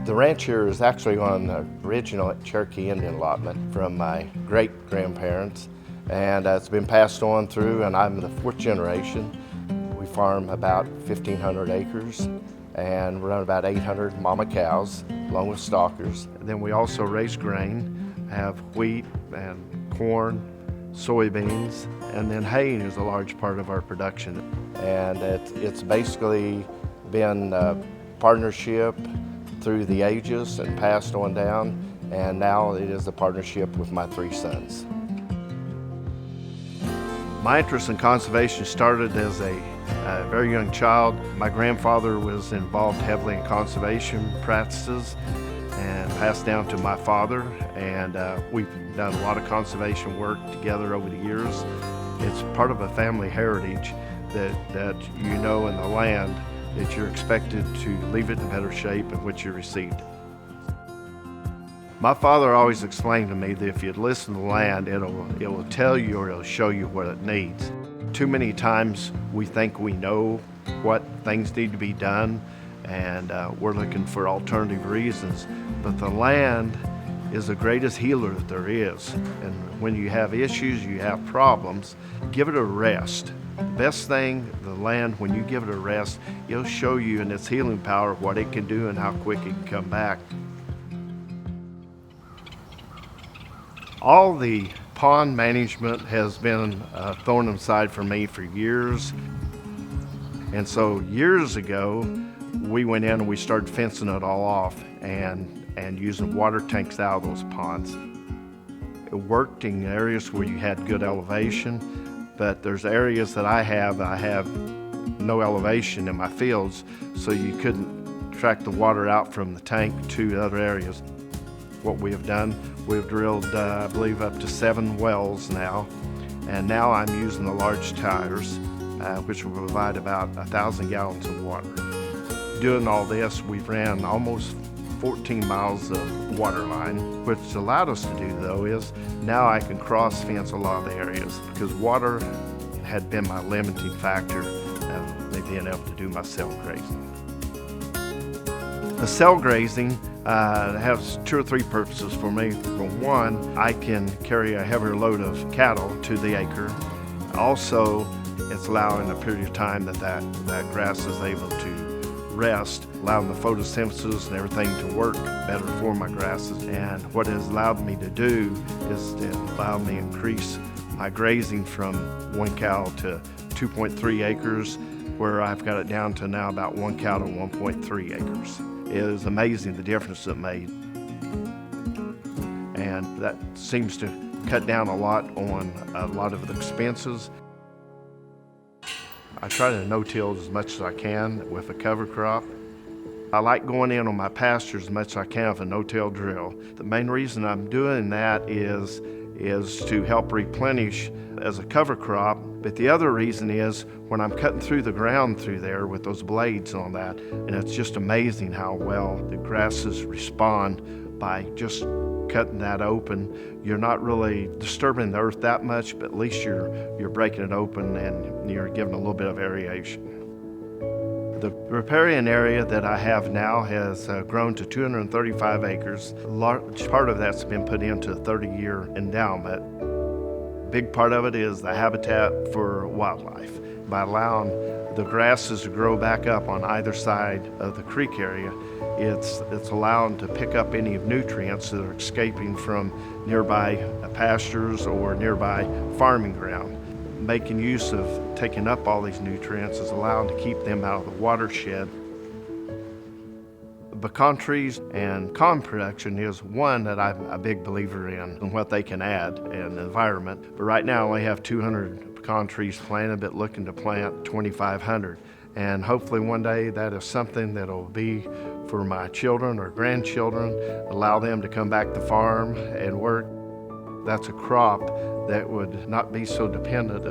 The ranch here is actually on the original Cherokee Indian allotment from my great-grandparents, and it's been passed on through, and I'm the fourth generation. We farm about 1,500 acres and run about 800 mama cows along with stockers. And then we also raise grain, have wheat and corn, soybeans, and then haying is a large part of our production. And it's basically been a partnership through the ages and passed on down, and now it is a partnership with my three sons. My interest in conservation started as a very young child. My grandfather was involved heavily in conservation practices and passed down to my father, and we've done a lot of conservation work together over the years. It's part of a family heritage that you know in the land that you're expected to leave it in better shape in which you received it. My father always explained to me that if you listen to the land, it will tell you or it'll show you what it needs. Too many times we think we know what things need to be done, and we're looking for alternative reasons, but the land is the greatest healer that there is. And when you have issues, you have problems, give it a rest. The best thing, the land, when you give it a rest, it'll show you in its healing power what it can do and how quick it can come back. All the pond management has been a thorn in the side for me for years. And so years ago, we went in and we started fencing it all off and using water tanks out of those ponds. It worked in areas where you had good elevation, but there's areas that I have no elevation in my fields, so you couldn't track the water out from the tank to other areas. What we have done, we've drilled, I believe, up to 7 wells now, and now I'm using the large tires, which will provide about 1,000 gallons of water. Doing all this, we've ran almost 14 miles of water line. What's allowed us to do, though, is now I can cross fence a lot of the areas because water had been my limiting factor of being able to do my cell grazing. The cell grazing has 2 or 3 purposes for me. For one, I can carry a heavier load of cattle to the acre. Also, it's allowing a period of time that grass is able to rest, allowing the photosynthesis and everything to work better for my grasses. And what it has allowed me to do is to allow me to increase my grazing from 1 cow to 2.3 acres, where I've got it down to now about 1 cow to 1.3 acres. It is amazing the difference it made. And that seems to cut down a lot on a lot of the expenses. I try to no-till as much as I can with a cover crop. I like going in on my pastures as much as I can with a no-till drill. The main reason I'm doing that is to help replenish as a cover crop, but the other reason is when I'm cutting through the ground through there with those blades on that, and it's just amazing how well the grasses respond by just cutting that open. You're not really disturbing the earth that much, but at least you're breaking it open and you're giving a little bit of aeration. The riparian area that I have now has grown to 235 acres. A large part of that's been put into a 30-year endowment. A big part of it is the habitat for wildlife. By allowing the grasses to grow back up on either side of the creek area, it's allowing to pick up any nutrients that are escaping from nearby pastures or nearby farming ground. Making use of taking up all these nutrients is allowing to keep them out of the watershed. Pecan trees and con production is one that I'm a big believer in and what they can add in the environment. But right now I only have 200 pecan trees planted, but looking to plant 2,500. And hopefully one day that is something that'll be for my children or grandchildren, allow them to come back to farm and work. That's a crop that would not be so dependent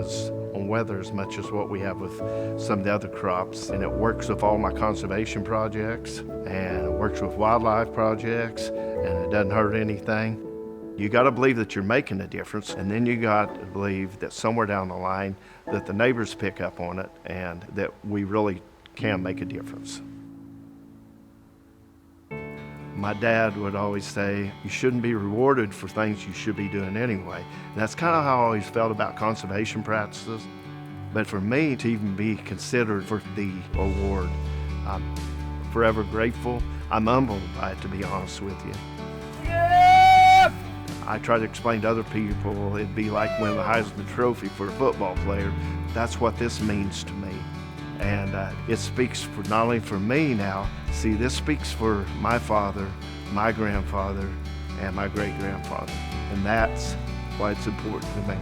on weather as much as what we have with some of the other crops. And it works with all my conservation projects, and it works with wildlife projects, and it doesn't hurt anything. You got to believe that you're making a difference, and then you got to believe that somewhere down the line that the neighbors pick up on it and that we really can make a difference. My dad would always say, you shouldn't be rewarded for things you should be doing anyway. And that's kind of how I always felt about conservation practices. But for me to even be considered for the award, I'm forever grateful. I'm humbled by it, to be honest with you. Yeah! I try to explain to other people it'd be like winning the Heisman Trophy for a football player. That's what this means to me. And it speaks for not only for me now, see, this speaks for my father, my grandfather, and my great-grandfather. And that's why it's important to me.